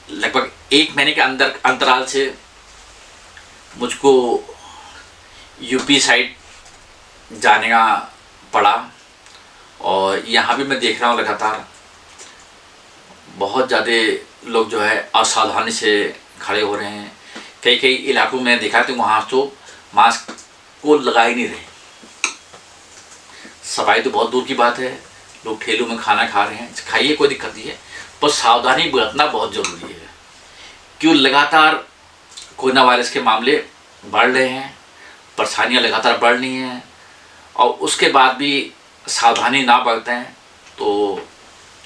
लगभग 1 महीने के अंदर अंतराल से मुझको यूपी साइड जाने का पड़ा। और यहाँ भी मैं देख रहा हूँ लगातार बहुत ज़्यादा लोग जो है असावधानी से खड़े हो रहे हैं। कई कई इलाकों में देखा तो वहाँ तो मास्क को लगा ही नहीं रहे। सफाई तो बहुत दूर की बात है, लोग ठेलों में खाना खा रहे हैं, खाइए कोई दिक्कत नहीं है, पर सावधानी बरतना बहुत ज़रूरी है। क्यों लगातार कोरोना वायरस के मामले बढ़ रहे हैं, परेशानियाँ लगातार बढ़ रही हैं, और उसके बाद भी सावधानी ना बरतें तो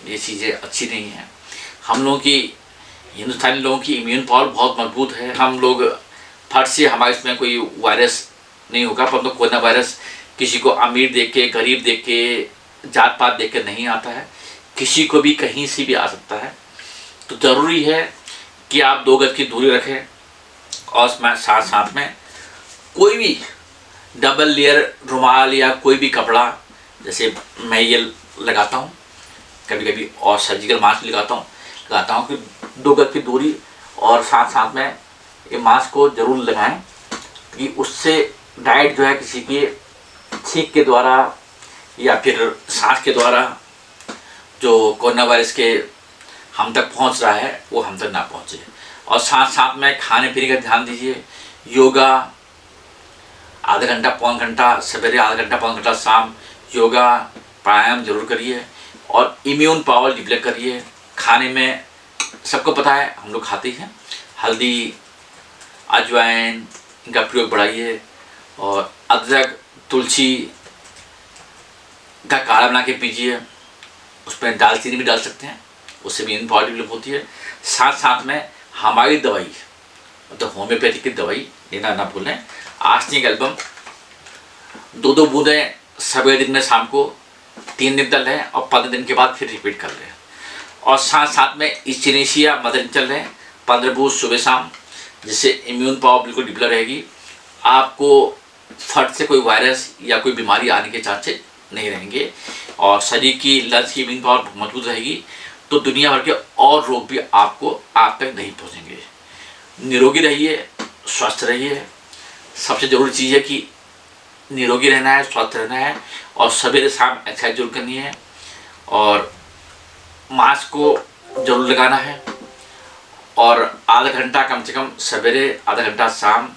ये चीज़ें अच्छी नहीं हैं। हम लोगों की, हिंदुस्तानी लोगों की इम्यून पावर बहुत मजबूत है। हम लोग फट से हमारे इसमें कोई वायरस नहीं होगा, परंतु कोरोना वायरस किसी को अमीर देख के, गरीब देख के, जात पात देख के नहीं आता है, किसी को भी कहीं से भी आ सकता है। तो ज़रूरी है कि आप 2 गज की दूरी रखें, और साथ साथ में कोई भी डबल लेयर रुमाल या कोई भी कपड़ा, जैसे मैं ये लगाता हूँ कभी कभी, और सर्जिकल मास्क लगाता हूँ कि 2 गज की दूरी, और साथ साथ में ये मास्क को ज़रूर लगाएं कि उससे डायरेक्ट जो है किसी के छींक के द्वारा या फिर सांस के द्वारा जो कोरोना वायरस के हम तक पहुंच रहा है वो हम तक ना पहुंचे। और साथ साथ में खाने पीने का ध्यान दीजिए। योगा आधा घंटा पौन घंटा सवेरे, आधा घंटा पौन घंटा शाम योगा प्राणायाम जरूर करिए, और इम्यून पावर डेवलप करिए। खाने में सबको पता है हम लोग खाते हैं, हल्दी अजवाइन इनका प्रयोग बढ़ाइए, और अदरक तुलसी का काढ़ा बना के पीजिए, उसमें दालचीनी भी डाल सकते हैं, उससे भी इम्यून पावर डेवलप होती है। साथ साथ में हमारी दवाई मतलब होम्योपैथिक की दवाई लेना ना भूलें। आर्सेनिक एल्बम 2-2 बूंदें सवेरे दिन में शाम को 3 दिन तक लें, और 15 दिन के बाद फिर रिपीट कर लें। और साथ साथ में इस्चेनेशिया मदर चल रहे हैं 15 बूंद सुबह शाम, जिससे इम्यून पावर बिल्कुल डेवलप रहेगी। आपको फट से कोई वायरस या कोई बीमारी आने के चांसेस नहीं रहेंगे, और शरीर की लंग्स की इम्यून पावर मजबूत रहेगी, तो दुनिया भर के और रोग भी आपको आप तक नहीं पहुँचेंगे। निरोगी रहिए, स्वस्थ रहिए। सबसे ज़रूरी चीज़ है कि निरोगी रहना है, स्वस्थ रहना है, और सवेरे शाम एक्सरसाइज जरूर करनी है, और मास्क को जरूर लगाना है, और आधा घंटा कम से कम सवेरे, आधा घंटा शाम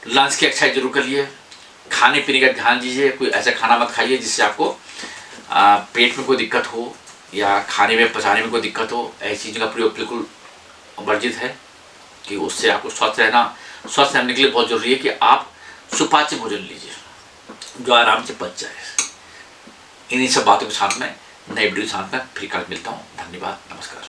लंच की एक्सरसाइज जरूर करिए। खाने पीने का ध्यान दीजिए, कोई ऐसा खाना मत खाइए जिससे आपको पेट में कोई दिक्कत हो या खाने में पचाने में कोई दिक्कत हो। ऐसी चीज़ों का प्रयोग बिल्कुल वर्जित है, कि उससे आपको स्वस्थ रहने के लिए बहुत ज़रूरी है कि आप सुपाच्य भोजन लीजिए जो आराम से पच जाए। इन्हीं सब बातों के साथ में नए वीडियो के साथ में फिर कल मिलता हूँ। धन्यवाद, नमस्कार।